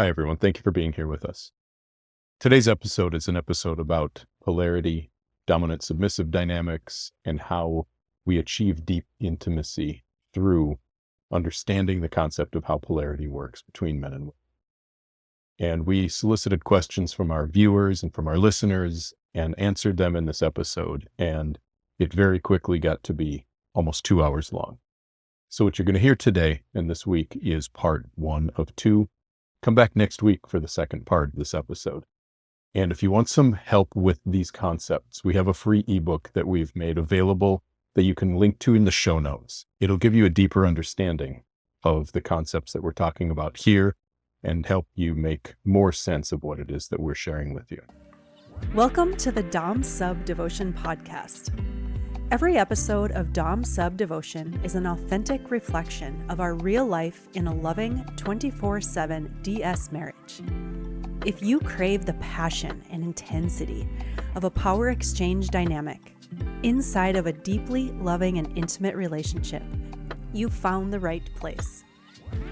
Hi, everyone. Thank you for being here with us. Today's episode is an episode about polarity, dominant submissive dynamics, and how we achieve deep intimacy through understanding the concept of how polarity works between men and women. And we solicited questions from our viewers and from our listeners and answered them in this episode. And it very quickly got to be almost 2 hours long. So what you're going to hear today and this week is part 1 of 2. Come back next week for the second part of this episode. And if you want some help with these concepts, we have a free ebook that we've made available that you can link to in the show notes. It'll give you a deeper understanding of the concepts that we're talking about here and help you make more sense of what it is that we're sharing with you. Welcome to the Dom Sub Devotion podcast. Every episode of Dom Sub Devotion is an authentic reflection of our real life in a loving 24/7 DS marriage. If you crave the passion and intensity of a power exchange dynamic inside of a deeply loving and intimate relationship, you've found the right place.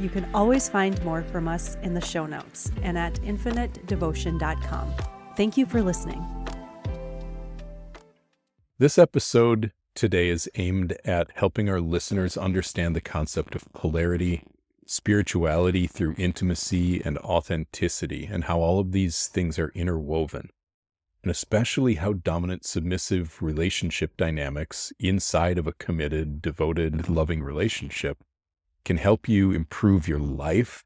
You can always find more from us in the show notes and at infinitedevotion.com. Thank you for listening. This episode today is aimed at helping our listeners understand the concept of polarity, spirituality through intimacy, and authenticity, and how all of these things are interwoven, and especially how dominant submissive relationship dynamics inside of a committed, devoted, loving relationship can help you improve your life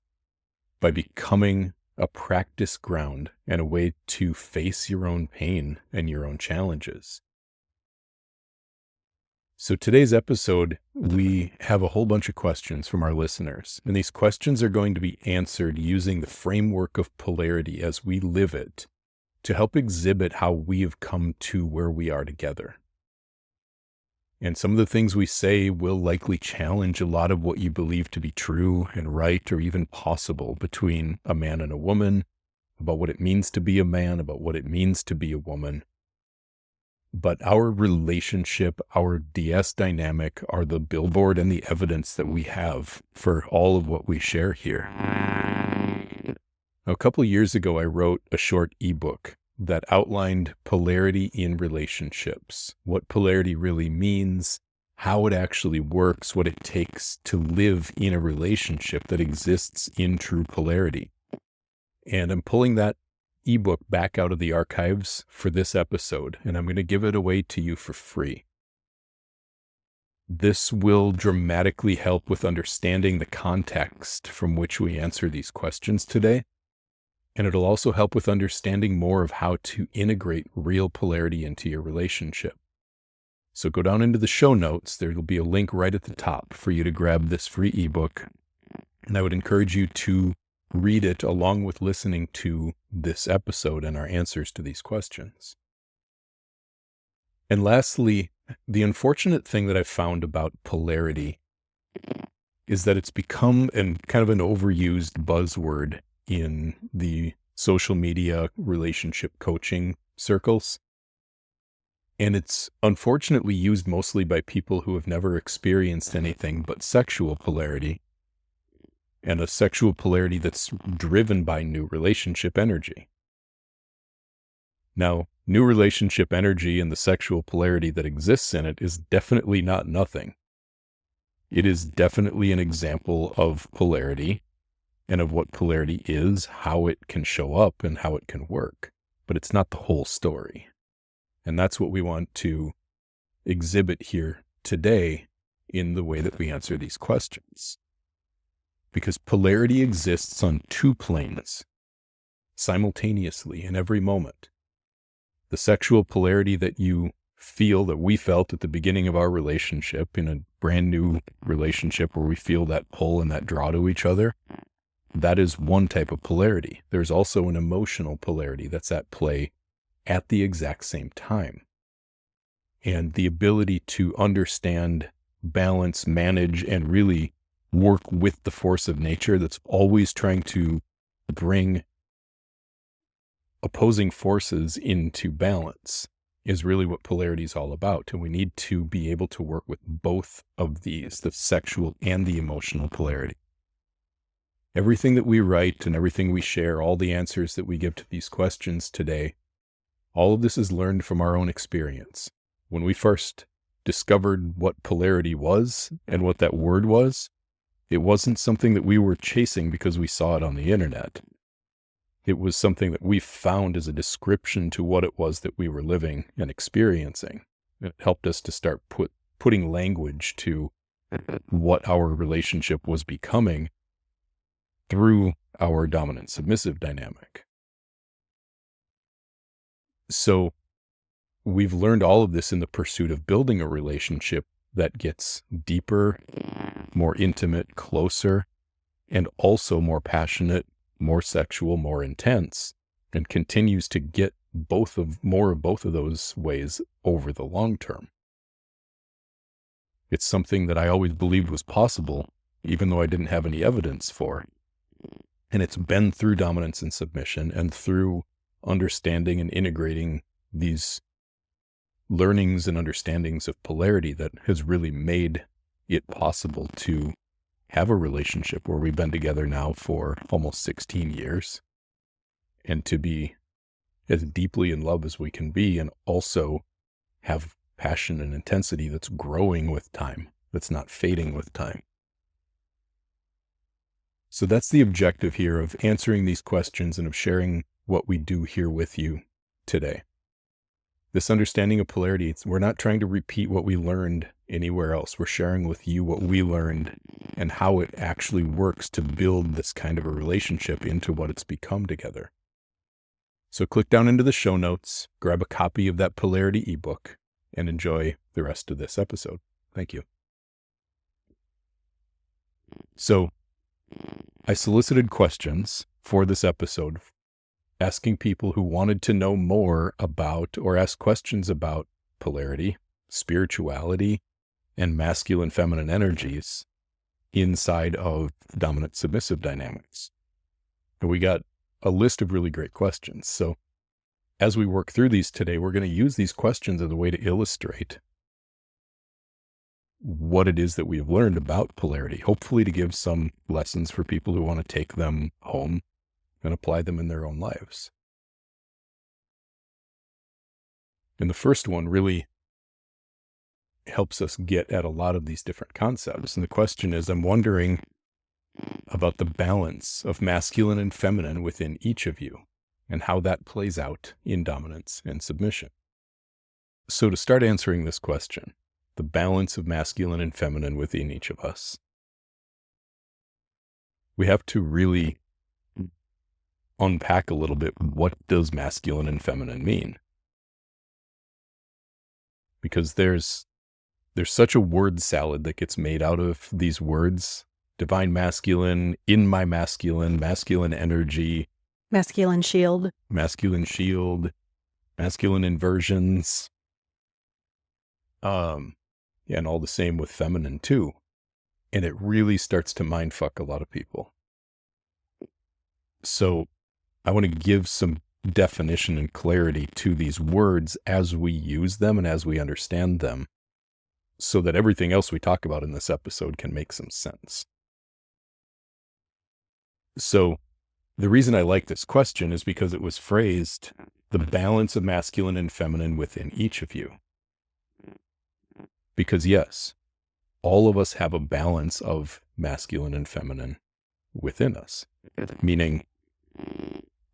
by becoming a practice ground and a way to face your own pain and your own challenges. So today's episode, we have a whole bunch of questions from our listeners, and these questions are going to be answered using the framework of polarity as we live it to help exhibit how we have come to where we are together. And some of the things we say will likely challenge a lot of what you believe to be true and right or even possible between a man and a woman, about what it means to be a man, about what it means to be a woman. But our relationship, our DS dynamic, are the billboard and the evidence that we have for all of what we share here. Now, a couple of years ago, I wrote a short ebook that outlined polarity in relationships, what polarity really means, how it actually works, what it takes to live in a relationship that exists in true polarity. And I'm pulling that ebook back out of the archives for this episode, and I'm going to give it away to you for free. This will dramatically help with understanding the context from which we answer these questions today, and it'll also help with understanding more of how to integrate real polarity into your relationship. So go down into the show notes. There will be a link right at the top for you to grab this free ebook, and I would encourage you to read it along with listening to this episode and our answers to these questions. And lastly, the unfortunate thing that I've found about polarity is that it's become kind of an overused buzzword in the social media relationship coaching circles. And it's unfortunately used mostly by people who have never experienced anything but sexual polarity, and a sexual polarity that's driven by new relationship energy. Now, new relationship energy and the sexual polarity that exists in it is definitely not nothing. It is definitely an example of polarity and of what polarity is, how it can show up, and how it can work. But it's not the whole story. And that's what we want to exhibit here today in the way that we answer these questions. Because polarity exists on two planes simultaneously in every moment. The sexual polarity that you feel, that we felt at the beginning of our relationship, in a brand new relationship where we feel that pull and that draw to each other, that is one type of polarity. There's also an emotional polarity that's at play at the exact same time. And the ability to understand, balance, manage, and really work with the force of nature that's always trying to bring opposing forces into balance is really what polarity is all about. And we need to be able to work with both of these, the sexual and the emotional polarity. Everything that we write and everything we share, all the answers that we give to these questions today, all of this is learned from our own experience. When we first discovered what polarity was and what that word was, it wasn't something that we were chasing because we saw it on the internet. It was something that we found as a description to what it was that we were living and experiencing. It helped us to start putting language to what our relationship was becoming through our dominant-submissive dynamic. So we've learned all of this in the pursuit of building a relationship that gets deeper, more intimate, closer, and also more passionate, more sexual, more intense, and continues to get more of both of those ways over the long term. It's something that I always believed was possible, even though I didn't have any evidence for. And it's been through dominance and submission and through understanding and integrating these learnings and understandings of polarity that has really made it possible to have a relationship where we've been together now for almost 16 years and to be as deeply in love as we can be and also have passion and intensity that's growing with time, that's not fading with time. So that's the objective here of answering these questions and of sharing what we do here with you today. This understanding of polarity, we're not trying to repeat what we learned anywhere else. We're sharing with you what we learned and how it actually works to build this kind of a relationship into what it's become together. So click down into the show notes, grab a copy of that Polarity ebook, and enjoy the rest of this episode. Thank you. So I solicited questions for this episode, asking people who wanted to know more about or ask questions about polarity, spirituality, and masculine-feminine energies inside of dominant-submissive dynamics. And we got a list of really great questions. So as we work through these today, we're going to use these questions as a way to illustrate what it is that we have learned about polarity, hopefully to give some lessons for people who want to take them home and apply them in their own lives. And the first one really helps us get at a lot of these different concepts. And the question is, I'm wondering about the balance of masculine and feminine within each of you and how that plays out in dominance and submission. So to start answering this question, the balance of masculine and feminine within each of us, we have to really unpack a little bit, what does masculine and feminine mean? Because there's such a word salad that gets made out of these words: divine masculine, in my masculine, masculine energy, Masculine shield, masculine inversions, and all the same with feminine too. And it really starts to mindfuck a lot of people. So I want to give some definition and clarity to these words as we use them and as we understand them, so that everything else we talk about in this episode can make some sense. So the reason I like this question is because it was phrased, the balance of masculine and feminine within each of you. Because yes, all of us have a balance of masculine and feminine within us. Meaning,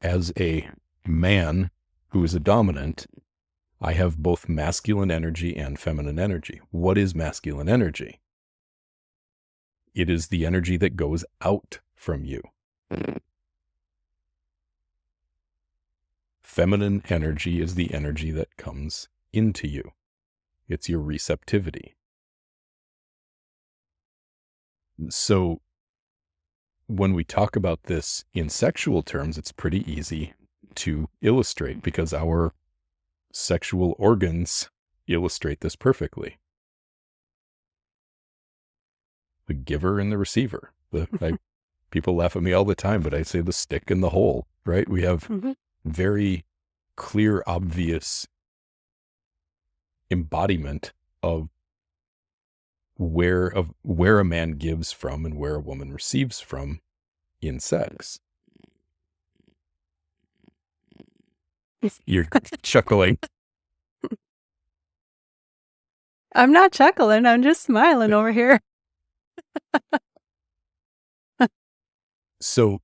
as a man who is a dominant, I have both masculine energy and feminine energy. What is masculine energy? It is the energy that goes out from you. Feminine energy is the energy that comes into you. It's your receptivity. So when we talk about this in sexual terms, it's pretty easy to illustrate because our sexual organs illustrate this perfectly. The giver and the receiver. People laugh at me all the time, but I say the stick and the hole, right? We have very clear, obvious embodiment of where a man gives from and where a woman receives from in sex. You're chuckling. I'm not chuckling. I'm just smiling over here. So,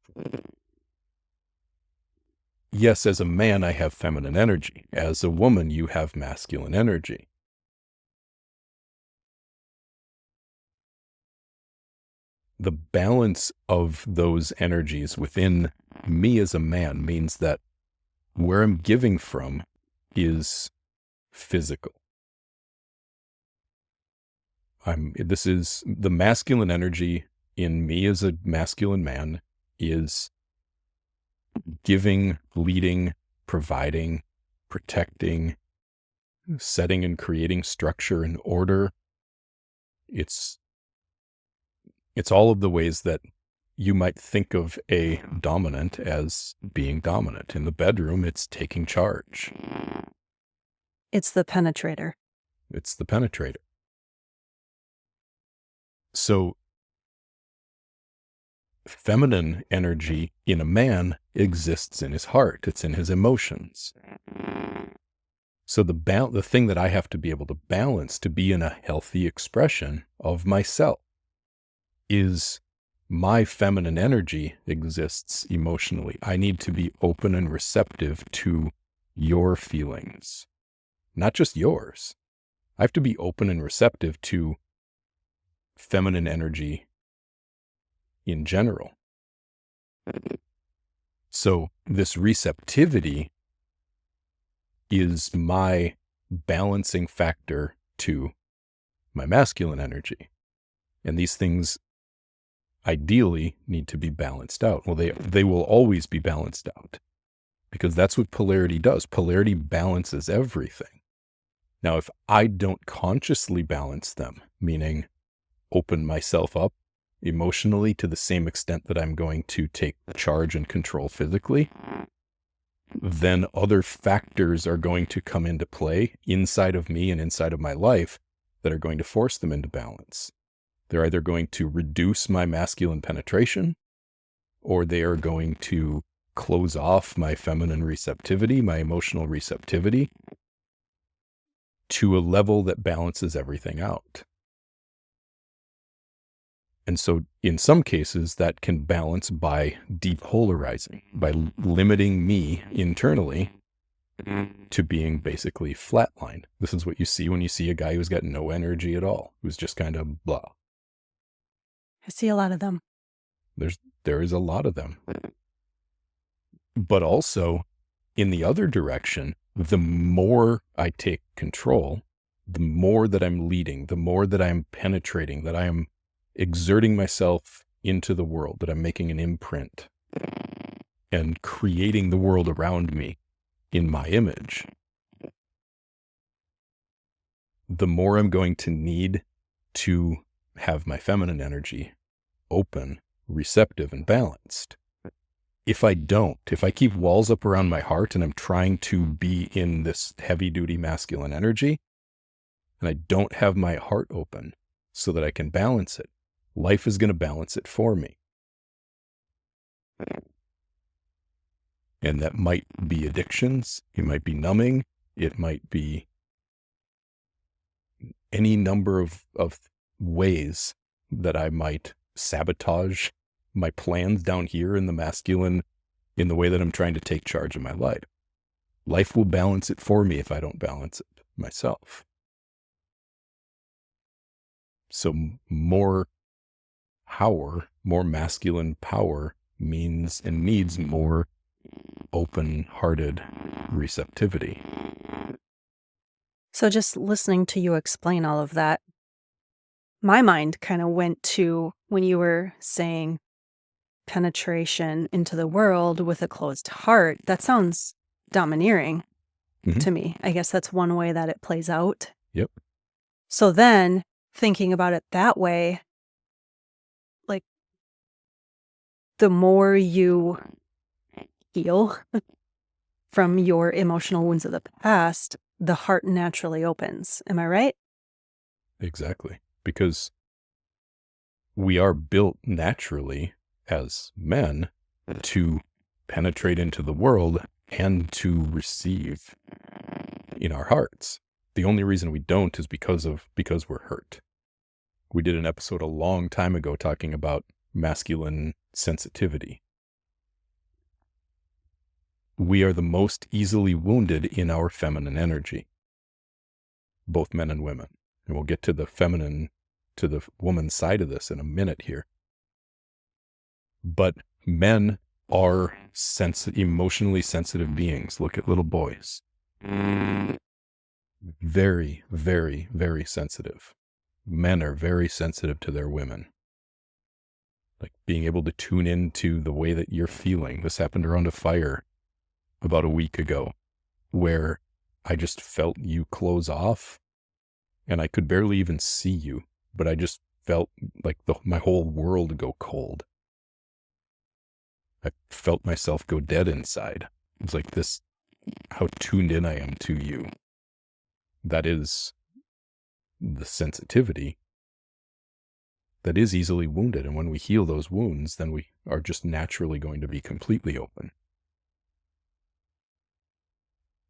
yes, as a man, I have feminine energy. As a woman, you have masculine energy. The balance of those energies within me as a man means that where I'm giving from is physical. This is the masculine energy in me as a masculine man is giving, leading, providing, protecting, setting and creating structure and order. It's all of the ways that you might think of a dominant as being dominant. In the bedroom, it's taking charge. It's the penetrator. It's the penetrator. So feminine energy in a man exists in his heart. It's in his emotions. So the thing that I have to be able to balance to be in a healthy expression of myself is my feminine energy exists emotionally. I need to be open and receptive to your feelings, not just yours. I have to be open and receptive to feminine energy in general. So this receptivity is my balancing factor to my masculine energy. And these things ideally need to be balanced out. Well, they will always be balanced out because that's what polarity does. Polarity balances everything. Now, if I don't consciously balance them, meaning open myself up emotionally to the same extent that I'm going to take charge and control physically, then other factors are going to come into play inside of me and inside of my life that are going to force them into balance. They're either going to reduce my masculine penetration, or they are going to close off my feminine receptivity, my emotional receptivity, to a level that balances everything out. And so in some cases, that can balance by depolarizing, by limiting me internally to being basically flatlined. This is what you see when you see a guy who's got no energy at all, who's just kind of blah. I see a lot of them. There is a lot of them. But also, in the other direction, the more I take control, the more that I'm leading, the more that I'm penetrating, that I am exerting myself into the world, that I'm making an imprint and creating the world around me in my image, the more I'm going to need to have my feminine energy open, receptive, and balanced. If I keep walls up around my heart and I'm trying to be in this heavy-duty masculine energy, and I don't have my heart open so that I can balance it, life is going to balance it for me. And that might be addictions, it might be numbing, it might be any number of ways that I might sabotage my plans down here in the masculine, in the way that I'm trying to take charge of my life. Life will balance it for me if I don't balance it myself. So more power, more masculine power means and needs more open-hearted receptivity. So just listening to you explain all of that, my mind kind of went to when you were saying penetration into the world with a closed heart. That sounds domineering to me. I guess that's one way that it plays out. Yep. So then thinking about it that way, like the more you heal from your emotional wounds of the past, the heart naturally opens. Am I right? Exactly. Because we are built naturally as men to penetrate into the world and to receive in our hearts. The only reason we don't is because we're hurt. We did an episode a long time ago talking about masculine sensitivity. We are the most easily wounded in our feminine energy, both men and women. And we'll get to the woman side of this in a minute here. But men are emotionally sensitive beings. Look at little boys. Very, very, very sensitive. Men are very sensitive to their women. Like being able to tune into the way that you're feeling. This happened around a fire about a week ago, where I just felt you close off and I could barely even see you, but I just felt like my whole world go cold. I felt myself go dead inside. It was like this, how tuned in I am to you. That is the sensitivity that is easily wounded. And when we heal those wounds, then we are just naturally going to be completely open.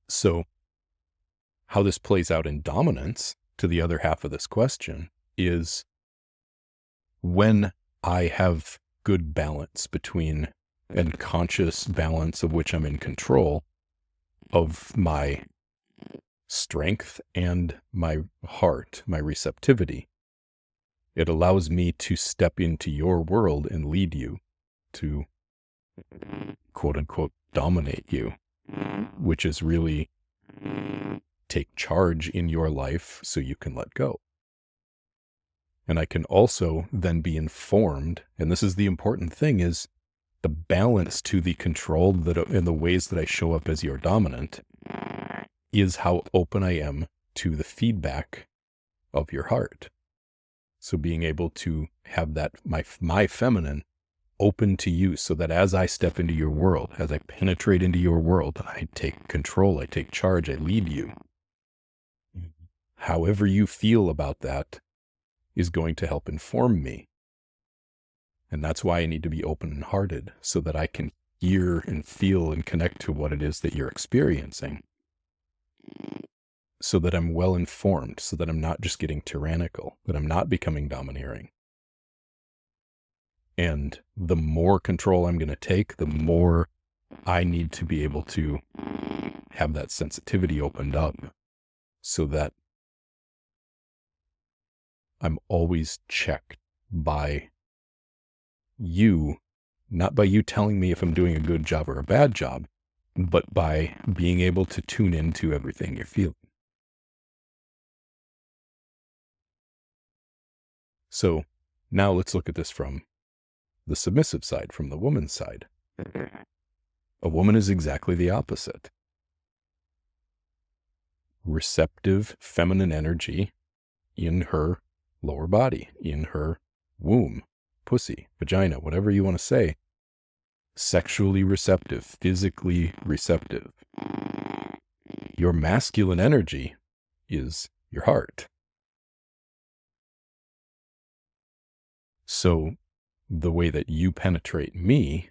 So how this plays out in dominance, to the other half of this question, is when I have good balance between, and conscious balance of which I'm in control of my strength and my heart, my receptivity, it allows me to step into your world and lead you, to quote unquote dominate you, which is really take charge in your life so you can let go. And I can also then be informed, and this is the important thing, is the balance to the control that in the ways that I show up as your dominant is how open I am to the feedback of your heart. So being able to have that, my feminine open to you, so that as I step into your world, as I penetrate into your world, I take control, I take charge, I lead you. However you feel about that is going to help inform me. And that's why I need to be open and hearted, so that I can hear and feel and connect to what it is that you're experiencing, so that I'm well informed, so that I'm not just getting tyrannical, that I'm not becoming domineering. And the more control I'm going to take, the more I need to be able to have that sensitivity opened up, so that I'm always checked by you, not by you telling me if I'm doing a good job or a bad job, but by being able to tune into everything you're feeling. So now let's look at this from the submissive side, from the woman's side. A woman is exactly the opposite. Receptive feminine energy in her lower body, in her womb, pussy, vagina, whatever you want to say. Sexually receptive, physically receptive. Your masculine energy is your heart. So the way that you penetrate me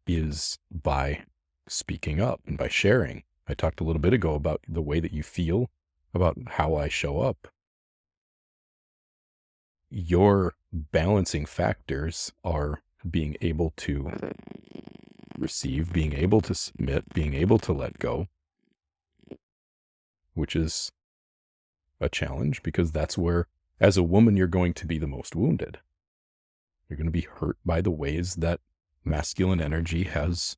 is by speaking up and by sharing. I talked a little bit ago about the way that you feel, about how I show up. Your balancing factors are being able to receive, being able to submit, being able to let go, which is a challenge, because that's where, as a woman, you're going to be the most wounded. You're going to be hurt by the ways that masculine energy has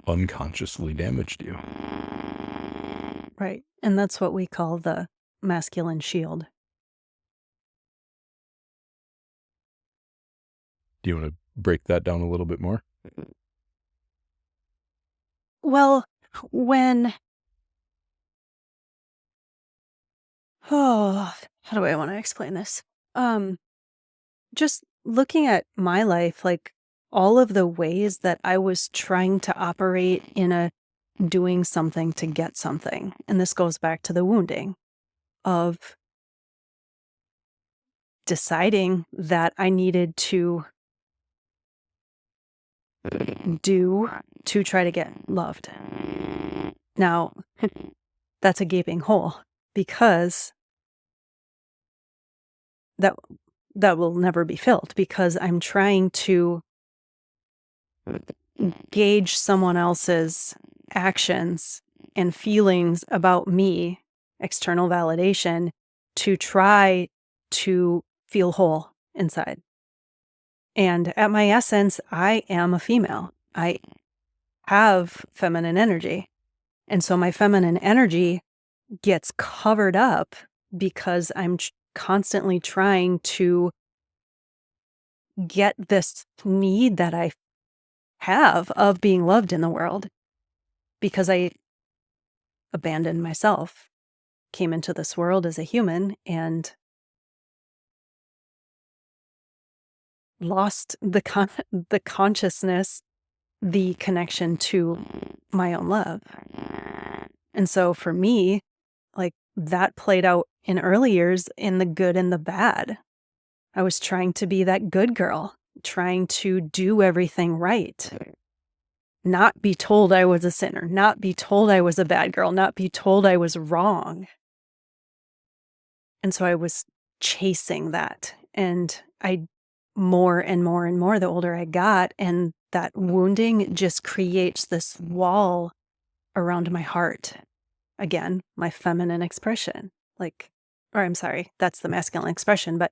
unconsciously damaged you. Right. And that's what we call the masculine shield. Do you want to break that down a little bit more? Well, how do I want to explain this? Just looking at my life, like all of the ways that I was trying to operate in a doing something to get something. And this goes back to the wounding of deciding that I needed to do to try to get loved. Now, that's a gaping hole because that will never be filled because I'm trying to gauge someone else's actions and feelings about me, external validation, to try to feel whole inside. And at my essence, I am a female. I have feminine energy. And so my feminine energy gets covered up because I'm constantly trying to get this need that I have of being loved in the world because I abandoned myself, came into this world as a human and lost the consciousness, the connection to my own love. And so for me, like that played out in early years in the good and the bad. I was trying to be that good girl, trying to do everything right, not be told I was a sinner, not be told I was a bad girl, not be told I was wrong. And so I was chasing that. And I more and more and more the older I got, and that wounding just creates this wall around my heart. Again, my feminine expression. Or I'm sorry, that's the masculine expression, but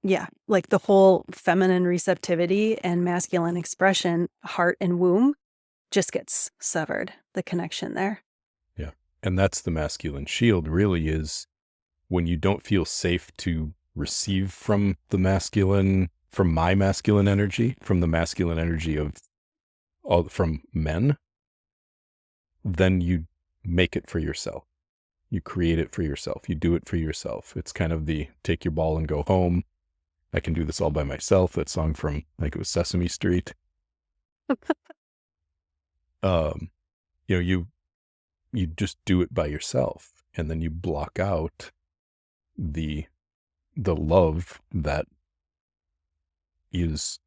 yeah, like the whole feminine receptivity and masculine expression, heart and womb, just gets severed, the connection there. Yeah. And that's the masculine shield, really, is when you don't feel safe to receive from the masculine, from my masculine energy, from the masculine energy from men, then you make it for yourself. You create it for yourself. You do it for yourself. It's kind of the take your ball and go home. I can do this all by myself. That song from, I think it was Sesame Street. You just do it by yourself, and then you block out the love that is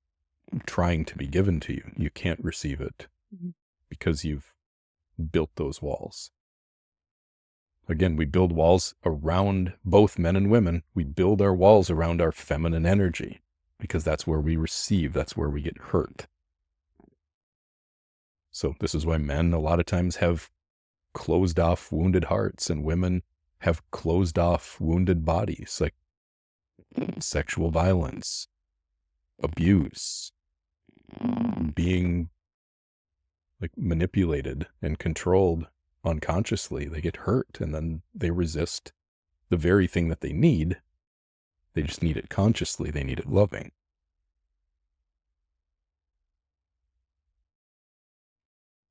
trying to be given to you. You can't receive it because you've built those walls. Again, we build walls around both men and women. We build our walls around our feminine energy because that's where we receive. That's where we get hurt. So this is why men a lot of times have closed off wounded hearts and women have closed off wounded bodies, like sexual violence, abuse, being like manipulated and controlled unconsciously. They get hurt and then they resist the very thing that they need. They just need it consciously. They need it loving.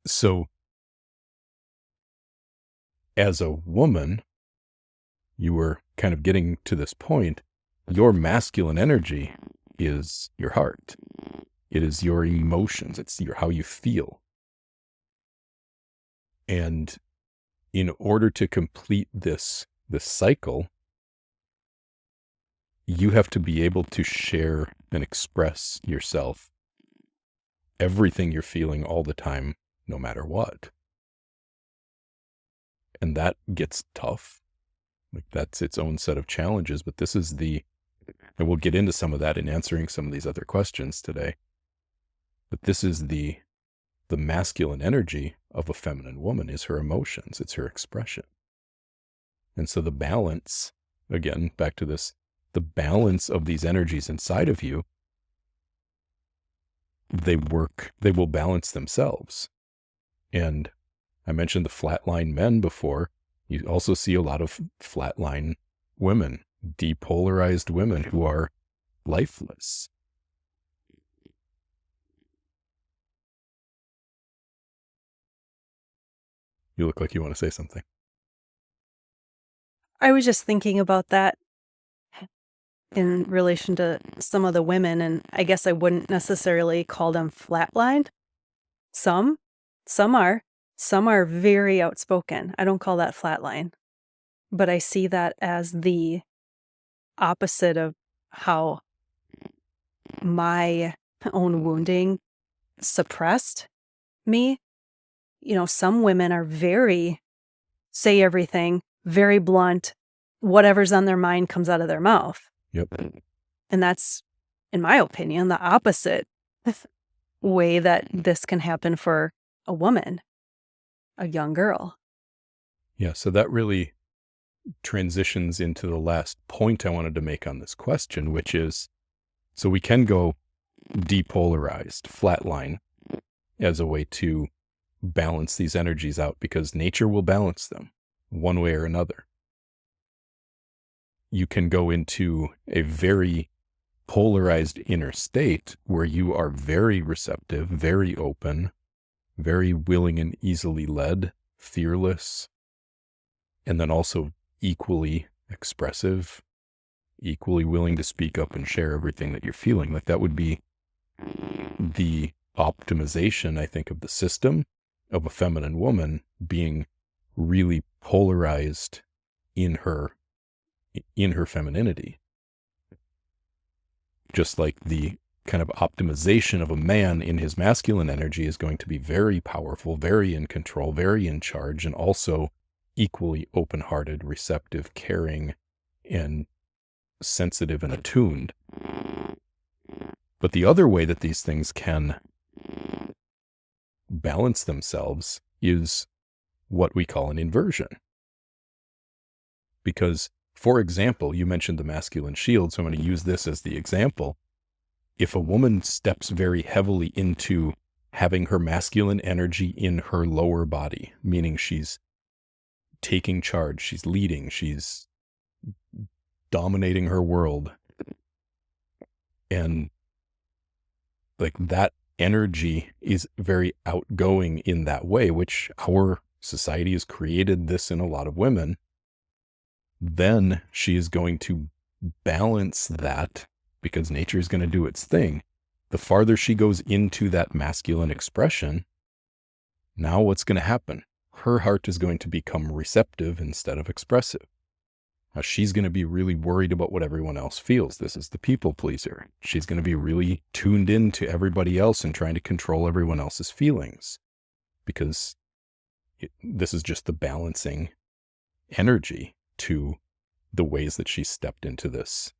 So as a woman, you were kind of getting to this point. Your masculine energy is your heart. It is your emotions. It's how you feel. And in order to complete this cycle, you have to be able to share and express yourself, everything you're feeling all the time, no matter what. And that gets tough. Like that's its own set of challenges, but this is and we'll get into some of that in answering some of these other questions today. But this is the masculine energy of a feminine woman is her emotions. It's her expression. And so the balance, again, back to this, the balance of these energies inside of you, they will balance themselves. And I mentioned the flatline men before. You also see a lot of flatline women, depolarized women who are lifeless. You look like you want to say something. I was just thinking about that in relation to some of the women, and I guess I wouldn't necessarily call them flatlined. Some are. Some are very outspoken. I don't call that flatline. But I see that as the opposite of how my own wounding suppressed me. Some women are very say everything, very blunt, whatever's on their mind comes out of their mouth. Yep. And that's, in my opinion, the opposite way that this can happen for a woman, a young girl. Yeah, so that really transitions into the last point I wanted to make on this question, which is, so we can go depolarized, flatline, as a way to balance these energies out, because nature will balance them one way or another. You can go into a very polarized inner state where you are very receptive, very open, very willing and easily led, fearless, and then also equally expressive, equally willing to speak up and share everything that you're feeling. Like, that would be the optimization, I think, of the system of a feminine woman being really polarized in her femininity. Just like the kind of optimization of a man in his masculine energy is going to be very powerful, very in control, very in charge, and also equally open-hearted, receptive, caring, and sensitive and attuned. But the other way that these things can balance themselves is what we call an inversion. Because, for example, you mentioned the masculine shield, so I'm going to use this as the example. If a woman steps very heavily into having her masculine energy in her lower body, meaning she's taking charge, she's leading, she's dominating her world, and like that energy is very outgoing in that way, which our society has created this in a lot of women, then she is going to balance that, because nature is going to do its thing. The farther she goes into that masculine expression, now what's going to happen? Her heart is going to become receptive instead of expressive. Now she's going to be really worried about what everyone else feels. This is the people pleaser. She's going to be really tuned into everybody else and trying to control everyone else's feelings, because this is just the balancing energy to the ways that she stepped into this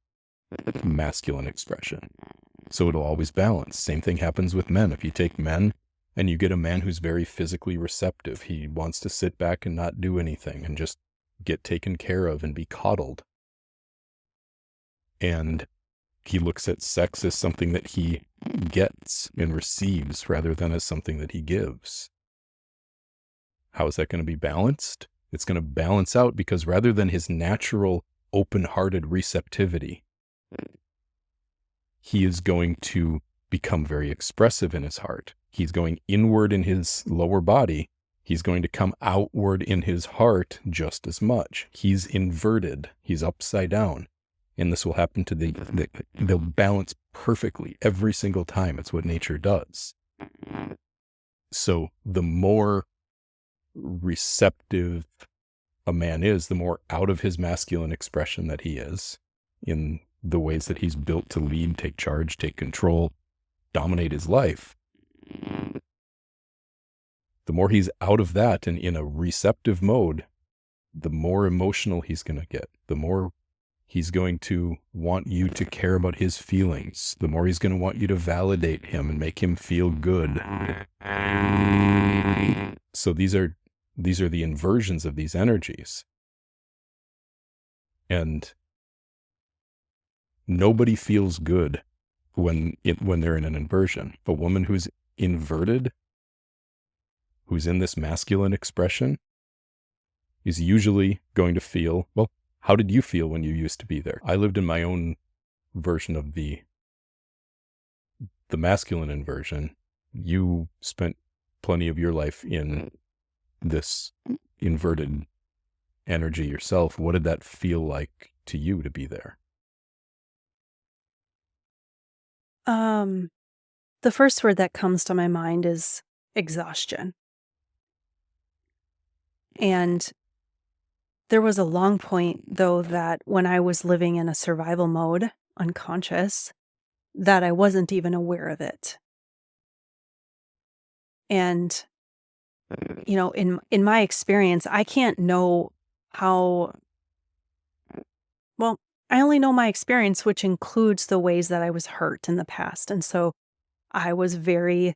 masculine expression. So it'll always balance. Same thing happens with men. If you take men and you get a man who's very physically receptive, he wants to sit back and not do anything and just get taken care of and be coddled. And he looks at sex as something that he gets and receives rather than as something that he gives. How is that going to be balanced? It's going to balance out, because rather than his natural open-hearted receptivity, he is going to become very expressive in his heart. He's going inward in his lower body. He's going to come outward in his heart just as much. He's inverted. He's upside down. And this will happen to they'll balance perfectly every single time. It's what nature does. So the more receptive a man is, the more out of his masculine expression that he is, in the ways that he's built to lead, take charge, take control, dominate his life. The more he's out of that and in a receptive mode, the more emotional he's going to get, the more he's going to want you to care about his feelings, the more he's going to want you to validate him and make him feel good. So these are the inversions of these energies. And nobody feels good when they're in an inversion. A woman who's inverted, who's in this masculine expression, is usually going to feel, well, how did you feel when you used to be there? I lived in my own version of the masculine inversion. You spent plenty of your life in this inverted energy yourself. What did that feel like to you to be there? The first word that comes to my mind is exhaustion. And There was a long point, though, that when I was living in a survival mode, unconscious, that I wasn't even aware of it. And, in my experience, I can't know how well, I only know my experience, which includes the ways that I was hurt in the past. And so I was very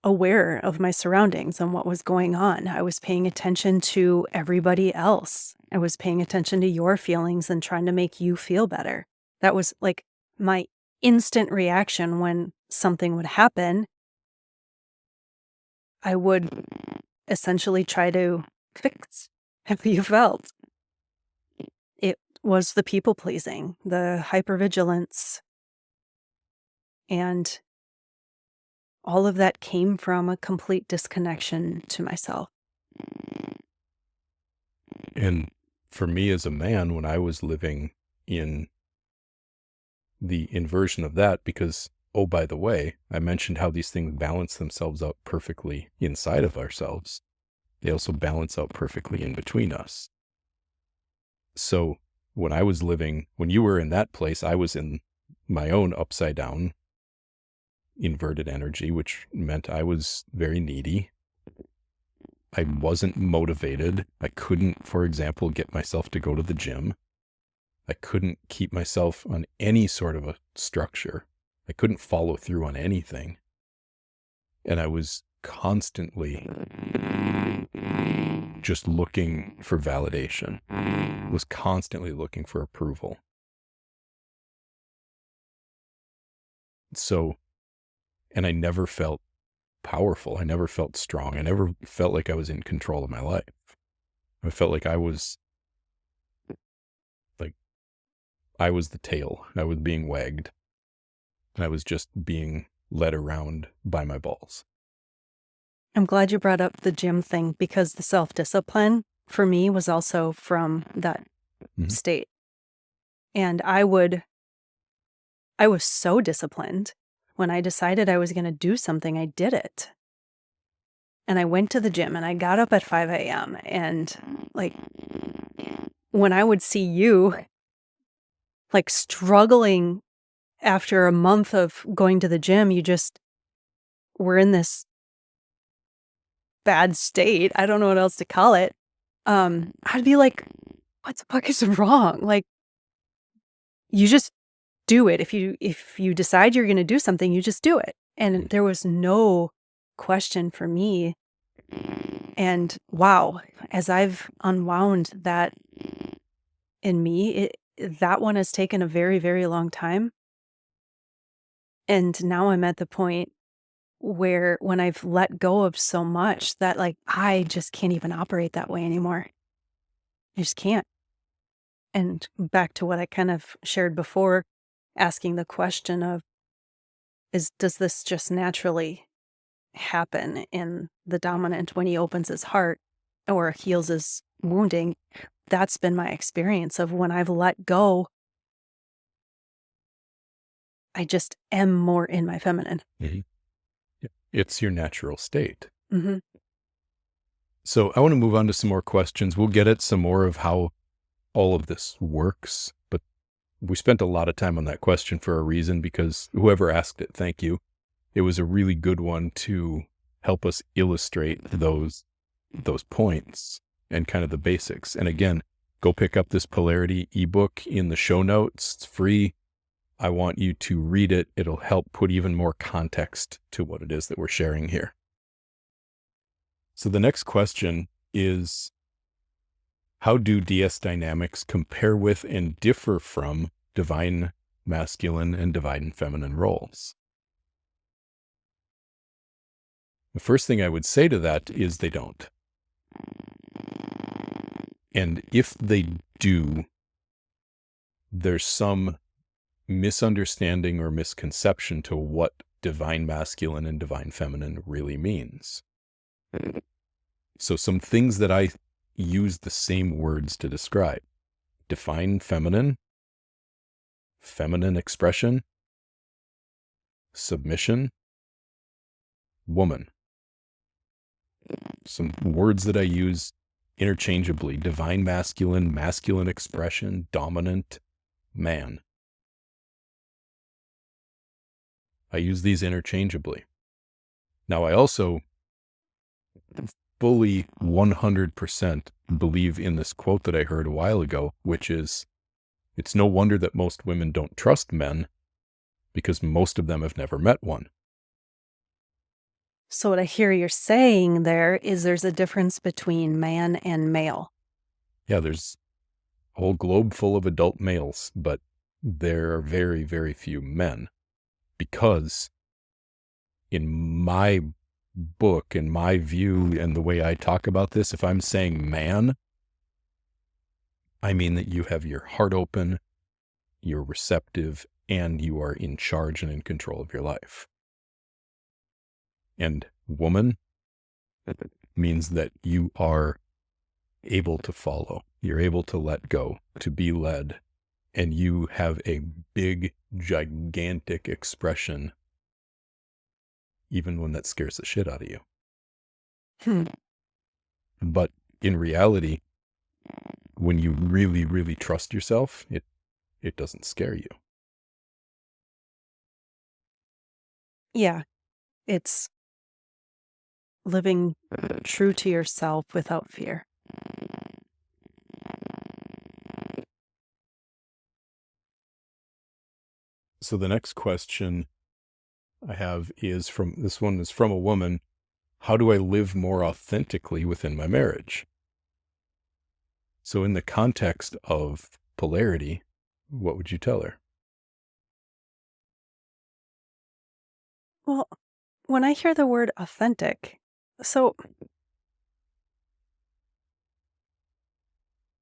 aware of my surroundings and what was going on. I was paying attention to everybody else. I was paying attention to your feelings and trying to make you feel better. That was like my instant reaction when something would happen. I would essentially try to fix how you felt. It was the people pleasing, the hypervigilance, and all of that came from a complete disconnection to myself. And for me as a man, when I was living in the inversion of that, because, oh, by the way, I mentioned how these things balance themselves out perfectly inside of ourselves. They also balance out perfectly in between us. So when you were in that place, I was in my own upside down inverted energy, which meant I was very needy. I wasn't motivated. I couldn't, for example, get myself to go to the gym. I couldn't keep myself on any sort of a structure. I couldn't follow through on anything. And I was constantly just looking for validation. Was constantly looking for approval. So, and I never felt powerful. I never felt strong. I never felt like I was in control of my life. I felt like I was the tail. I was being wagged. And I was just being led around by my balls. I'm glad you brought up the gym thing, because the self-discipline for me was also from that state. And I was so disciplined. When I decided I was going to do something, I did it. And I went to the gym and I got up at 5 a.m. And like, when I would see you like struggling after a month of going to the gym, you just were in this bad state. I don't know what else to call it. I'd be like, what the fuck is wrong? Like, you just do it. If you decide you're going to do something, you just do it. And there was no question for me. And wow, as I've unwound that in me, that one has taken a very, very long time. And now I'm at the point where when I've let go of so much that like, I just can't even operate that way anymore. I just can't. And back to what I kind of shared before, asking the question of, does this just naturally happen in the dominant when he opens his heart or heals his wounding? That's been my experience of when I've let go, I just am more in my feminine. Mm-hmm. It's your natural state. Mm-hmm. So I want to move on to some more questions. We'll get at some more of how all of this works, but we spent a lot of time on that question for a reason, because whoever asked it, thank you. It was a really good one to help us illustrate those points and kind of the basics. And again, go pick up this Polarity ebook in the show notes. It's free. I want you to read it. It'll help put even more context to what it is that we're sharing here. So the next question is, how do DS dynamics compare with and differ from divine masculine and divine feminine roles? The first thing I would say to that is they don't. And if they do, there's some misunderstanding or misconception to what divine masculine and divine feminine really means. So some things that I use the same words to describe: divine feminine, feminine expression, submission, woman. Some words that I use interchangeably: divine masculine, masculine expression, dominant man. I use these interchangeably. Now, I also fully 100% believe in this quote that I heard a while ago, which is, it's no wonder that most women don't trust men, because most of them have never met one. So what I hear you're saying there is there's a difference between man and male. Yeah, there's a whole globe full of adult males, but there are very, very few men, because in my book, in my view, and the way I talk about this, if I'm saying man, I mean that you have your heart open, you're receptive, and you are in charge and in control of your life. And woman means that you are able to follow, you're able to let go, to be led, and you have a big, gigantic expression, even when that scares the shit out of you. But in reality, when you really, really trust yourself, it doesn't scare you. Yeah, it's living true to yourself without fear. So the next question I have is this one is from a woman. How do I live more authentically within my marriage? So in the context of polarity, what would you tell her? Well, when I hear the word authentic, so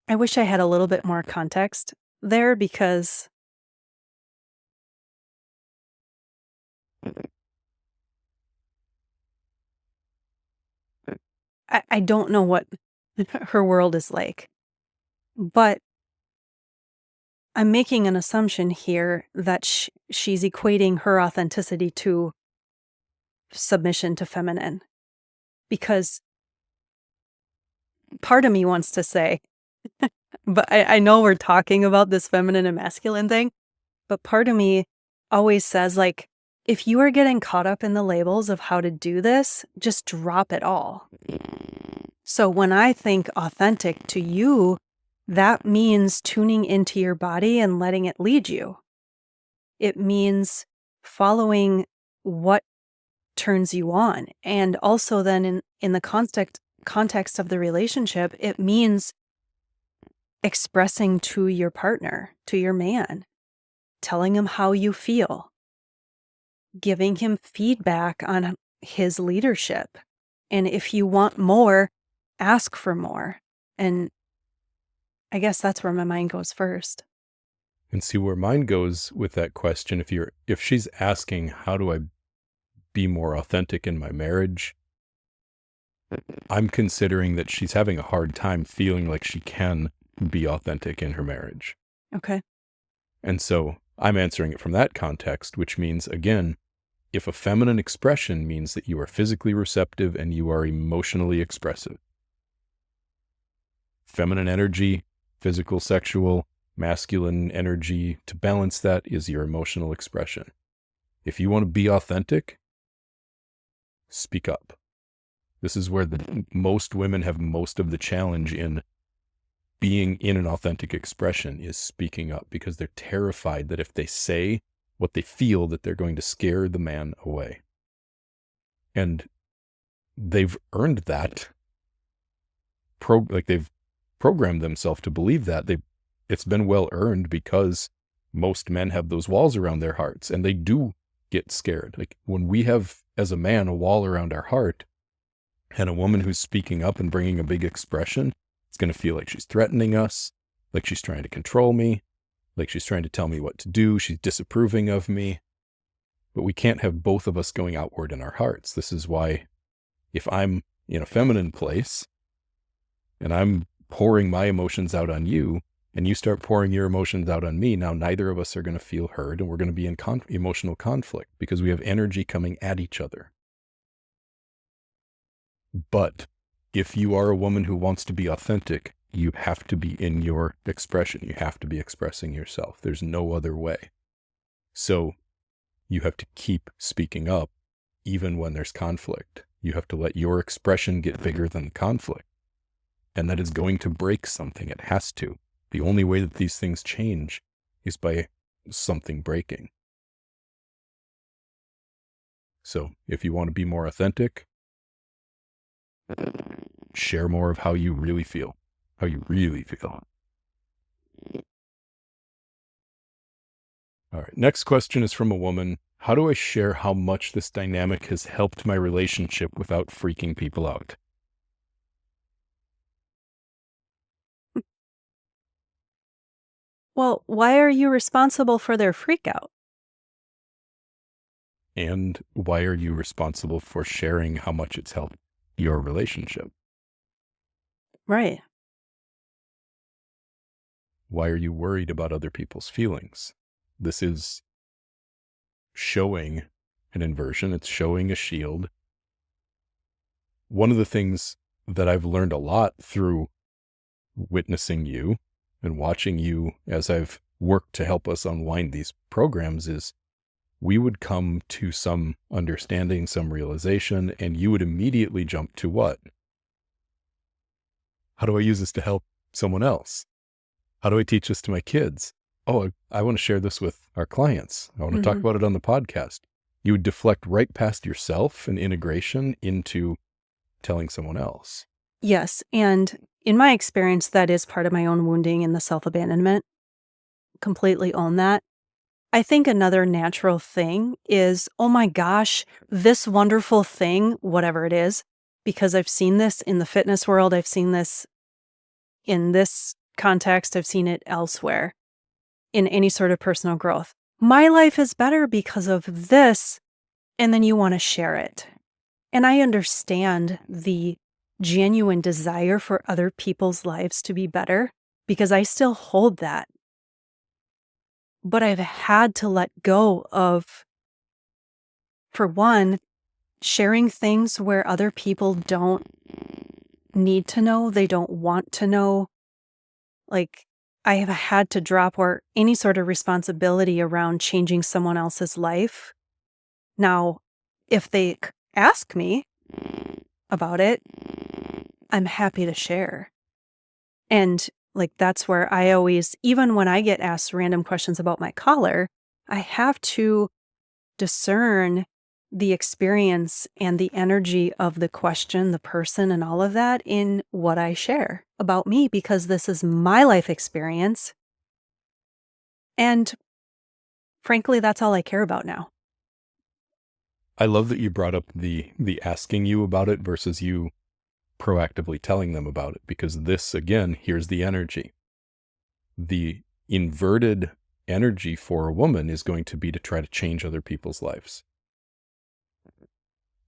I wish I had a little bit more context there, because I don't know what her world is like, but I'm making an assumption here that she's equating her authenticity to submission to feminine, because part of me wants to say, but I know we're talking about this feminine and masculine thing, but part of me always says, like, if you are getting caught up in the labels of how to do this, just drop it all. So when I think authentic to you, that means tuning into your body and letting it lead you. It means following what turns you on. And also then in the context of the relationship, it means expressing to your partner, to your man, telling him how you feel, giving him feedback on his leadership. And if you want more, ask for more. And I guess that's where my mind goes first. And see where mine goes with that question. If she's asking, how do I be more authentic in my marriage? I'm considering that she's having a hard time feeling like she can be authentic in her marriage. Okay. And so I'm answering it from that context, which means, again, if a feminine expression means that you are physically receptive and you are emotionally expressive. Feminine energy, physical, sexual, masculine energy, to balance that is your emotional expression. If you want to be authentic, speak up. This is where most women have most of the challenge in being in an authentic expression, is speaking up, because they're terrified that if they say what they feel, that they're going to scare the man away. And they've earned that. They've programmed themselves to believe that. It's been well earned, because most men have those walls around their hearts, and they do get scared. Like when we have, as a man, a wall around our heart, and a woman who's speaking up and bringing a big expression, it's going to feel like she's threatening us, like she's trying to control me, like she's trying to tell me what to do, she's disapproving of me. But we can't have both of us going outward in our hearts. This is why if I'm in a feminine place and I'm pouring my emotions out on you, and you start pouring your emotions out on me, now neither of us are going to feel heard, and we're going to be in emotional conflict, because we have energy coming at each other. But If you are a woman who wants to be authentic, you have to be in your expression. You have to be expressing yourself. There's no other way. So you have to keep speaking up even when there's conflict. You have to let your expression get bigger than the conflict. And that is going to break something. It has to. The only way that these things change is by something breaking. So if you want to be more authentic, share more of how you really feel. How you really feel. All right. Next question is from a woman. How do I share how much this dynamic has helped my relationship without freaking people out? Well, why are you responsible for their freakout? And why are you responsible for sharing how much it's helped your relationship? Right. Why are you worried about other people's feelings? This is showing an inversion. It's showing a shield. One of the things that I've learned a lot through witnessing you and watching you as I've worked to help us unwind these programs is we would come to some understanding, some realization, and you would immediately jump to what? How do I use this to help someone else? How do I teach this to my kids? Oh, I want to share this with our clients. I want to talk about it on the podcast. You would deflect right past yourself and integration into telling someone else. Yes. And in my experience, that is part of my own wounding and the self-abandonment. Completely own that. I think another natural thing is, oh my gosh, this wonderful thing, whatever it is, because I've seen this in the fitness world, I've seen this in this context, I've seen it elsewhere in any sort of personal growth. My life is better because of this, and then you want to share it. And I understand the genuine desire for other people's lives to be better because I still hold that. But I've had to let go of, for one, sharing things where other people don't need to know, they don't want to know. Like, I have had to drop or any sort of responsibility around changing someone else's life. Now, if they ask me about it, I'm happy to share. And like, that's where I always, even when I get asked random questions about my collar, I have to discern the experience and the energy of the question, the person, and all of that in what I share about me, because this is my life experience. And frankly, that's all I care about now. I love that you brought up the asking you about it versus you proactively telling them about it, because this, again, here's the energy. The inverted energy for a woman is going to be to try to change other people's lives,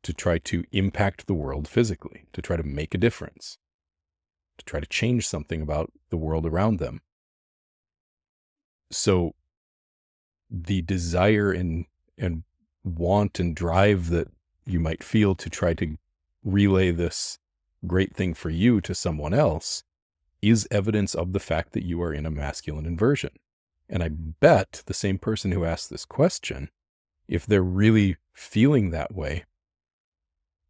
to try to impact the world physically, to try to make a difference, to try to change something about the world around them. So the desire and want and drive that you might feel to try to relay this great thing for you to someone else is evidence of the fact that you are in a masculine inversion. And I bet the same person who asked this question, if they're really feeling that way,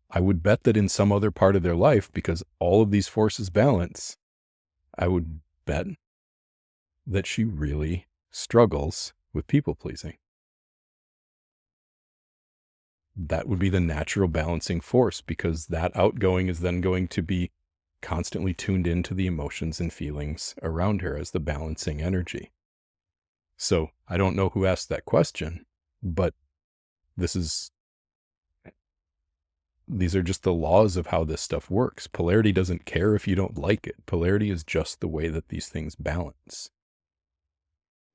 I would bet that in some other part of their life, because all of these forces balance, I would bet that she really struggles with people pleasing. That would be the natural balancing force, because that outgoing is then going to be constantly tuned into the emotions and feelings around her as the balancing energy. So I don't know who asked that question, but these are just the laws of how this stuff works. Polarity doesn't care if you don't like it. Polarity is just the way that these things balance.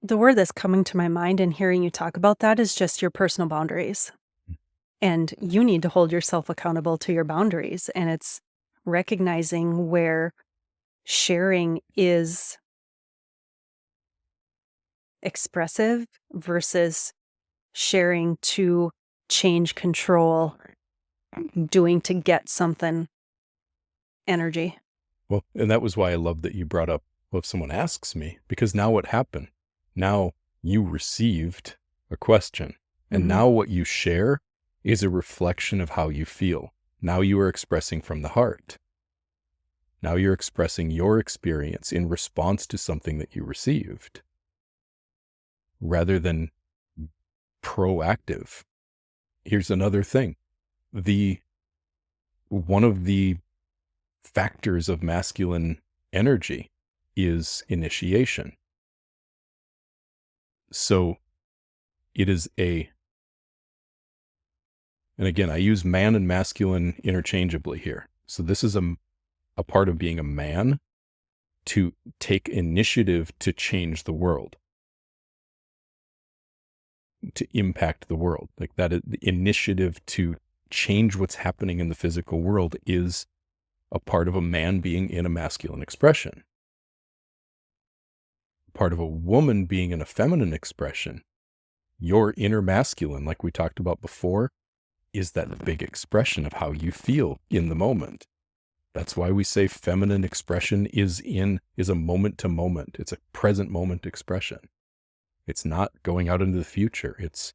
The word that's coming to my mind in hearing you talk about that is just your personal boundaries. And you need to hold yourself accountable to your boundaries. And it's recognizing where sharing is expressive versus sharing to change, control, doing to get something. energy. Well, and that was why I love that you brought up, well, if someone asks me, because now what happened? Now you received a question, and now what you share is a reflection of how you feel. Now you are expressing from the heart. Now you're expressing your experience in response to something that you received, rather than proactive. Here's another thing. One of the factors of masculine energy is initiation. So it is and again, I use man and masculine interchangeably here. So this is a part of being a man, to take initiative to change the world, to impact the world. Like that, the initiative to change what's happening in the physical world is a part of a man being in a masculine expression. Part of a woman being in a feminine expression, your inner masculine, like we talked about before, is that big expression of how you feel in the moment. That's why we say feminine expression is a moment to moment. It's a present moment expression. It's not going out into the future. It's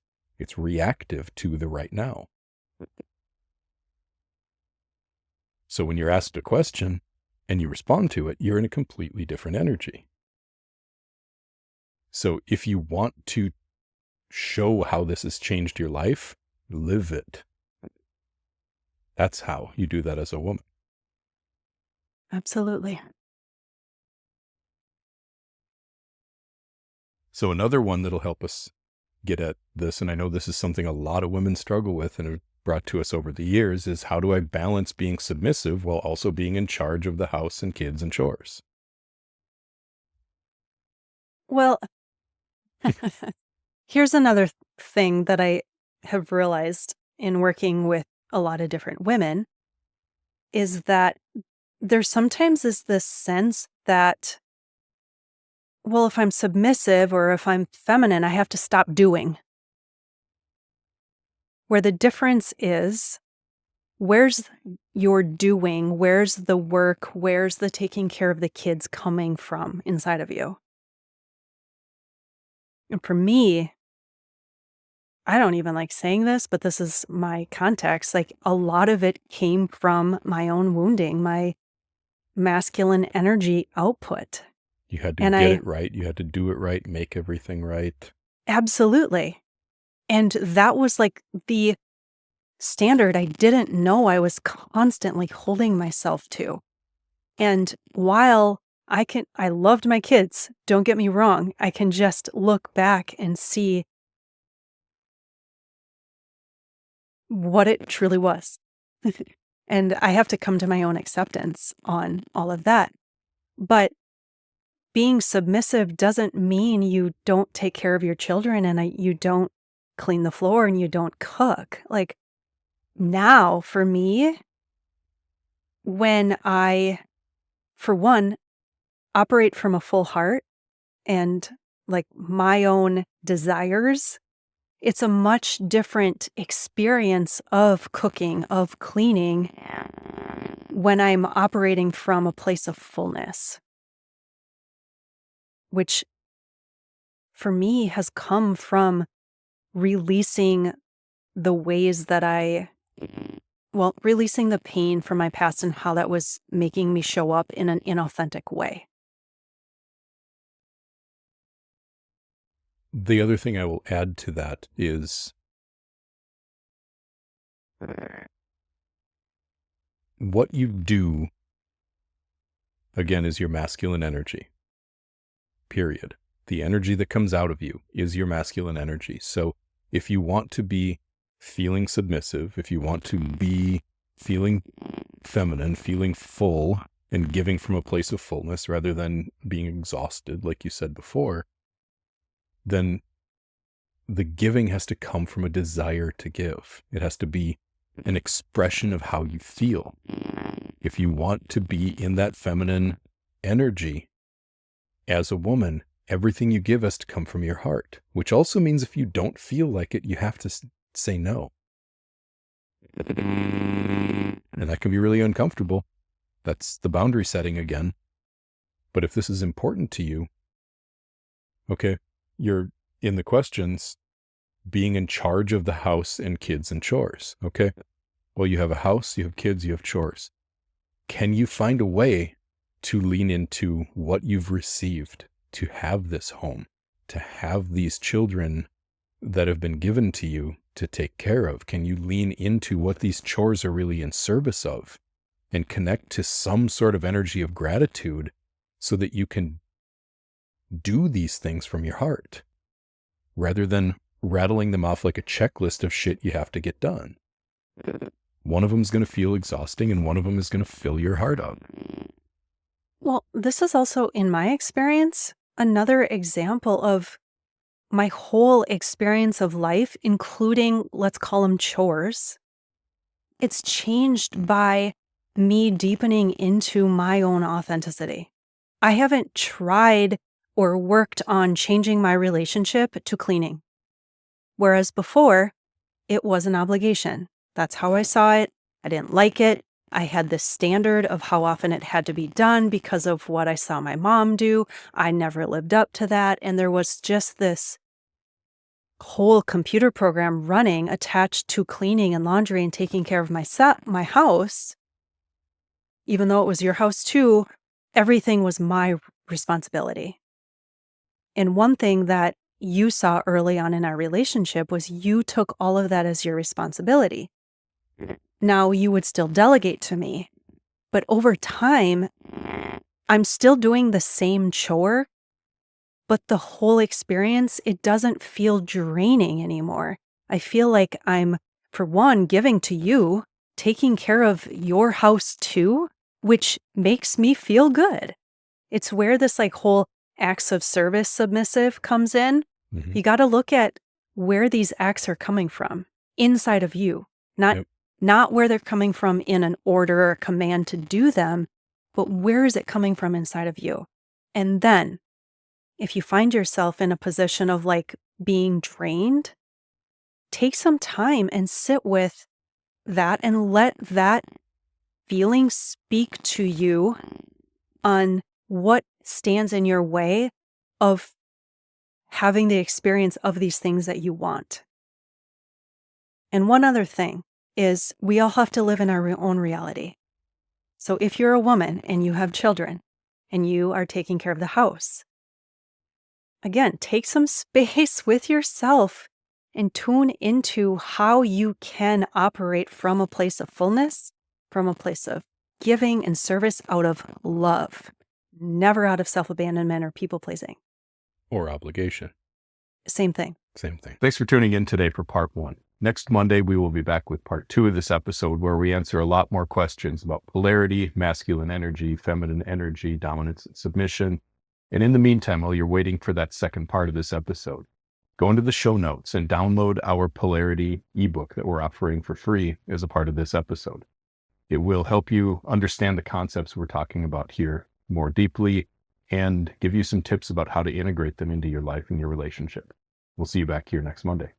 reactive to the right now. So when you're asked a question and you respond to it, you're in a completely different energy. So if you want to show how this has changed your life, live it. That's how you do that as a woman. Absolutely. So another one that'll help us get at this, and I know this is something a lot of women struggle with and have brought to us over the years, is how do I balance being submissive while also being in charge of the house and kids and chores? Well, here's another thing that I have realized in working with a lot of different women, is that there sometimes is this sense that, well, if I'm submissive or if I'm feminine, I have to stop doing. Where the difference is, where's your doing, where's the work, where's the taking care of the kids coming from inside of you? And for me, I don't even like saying this, but this is my context. Like, a lot of it came from my own wounding, my masculine energy output. You had to get it right. You had to do it right, make everything right. Absolutely. And that was like the standard I didn't know I was constantly holding myself to. And while I loved my kids, don't get me wrong, I can just look back and see what it truly was. And I have to come to my own acceptance on all of that. But being submissive doesn't mean you don't take care of your children and you don't clean the floor and you don't cook. Like, now for me, when I, for one, operate from a full heart and like my own desires, it's a much different experience of cooking, of cleaning, when I'm operating from a place of fullness, which for me has come from releasing the ways that releasing the pain from my past and how that was making me show up in an inauthentic way. The other thing I will add to that is what you do, again, is your masculine energy, period. The energy that comes out of you is your masculine energy. So if you want to be feeling submissive, if you want to be feeling feminine, feeling full, and giving from a place of fullness rather than being exhausted, like you said before, then the giving has to come from a desire to give. It has to be an expression of how you feel. If you want to be in that feminine energy as a woman, everything you give has to come from your heart, which also means if you don't feel like it, you have to say no. And that can be really uncomfortable, That's the boundary setting again. But if this is important to you, okay, you're in the questions, being in charge of the house and kids and chores. Okay. Well, you have a house, you have kids, you have chores. Can you find a way to lean into what you've received, to have this home, to have these children that have been given to you to take care of? Can you lean into what these chores are really in service of and connect to some sort of energy of gratitude so that you can do these things from your heart rather than rattling them off like a checklist of shit you have to get done? One of them is going to feel exhausting and one of them is going to fill your heart up. Well, this is also, in my experience, another example of my whole experience of life, including, let's call them chores. It's changed by me deepening into my own authenticity. I haven't tried or worked on changing my relationship to cleaning. Whereas before, it was an obligation. That's how I saw it. I didn't like it. I had this standard of how often it had to be done because of what I saw my mom do. I never lived up to that. And there was just this whole computer program running attached to cleaning and laundry and taking care of my house. Even though it was your house too, everything was my responsibility. And one thing that you saw early on in our relationship was you took all of that as your responsibility. Now you would still delegate to me, but over time, I'm still doing the same chore, but the whole experience, it doesn't feel draining anymore. I feel like I'm, for one, giving to you, taking care of your house too, which makes me feel good. It's where this whole acts of service submissive comes in. Mm-hmm. You got to look at where these acts are coming from inside of you, not where they're coming from in an order or a command to do them, but where is it coming from inside of you? And then if you find yourself in a position of being drained, take some time and sit with that and let that feeling speak to you on what stands in your way of having the experience of these things that you want. And one other thing is we all have to live in our own reality. So if you're a woman and you have children and you are taking care of the house, again, take some space with yourself and tune into how you can operate from a place of fullness, from a place of giving and service out of love, never out of self-abandonment or people-pleasing. Or obligation. Same thing. Same thing. Thanks for tuning in today for part 1. Next Monday, we will be back with part 2 of this episode, where we answer a lot more questions about polarity, masculine energy, feminine energy, dominance and submission. And in the meantime, while you're waiting for that second part of this episode, go into the show notes and download our Polarity ebook that we're offering for free as a part of this episode. It will help you understand the concepts we're talking about here more deeply and give you some tips about how to integrate them into your life and your relationship. We'll see you back here next Monday.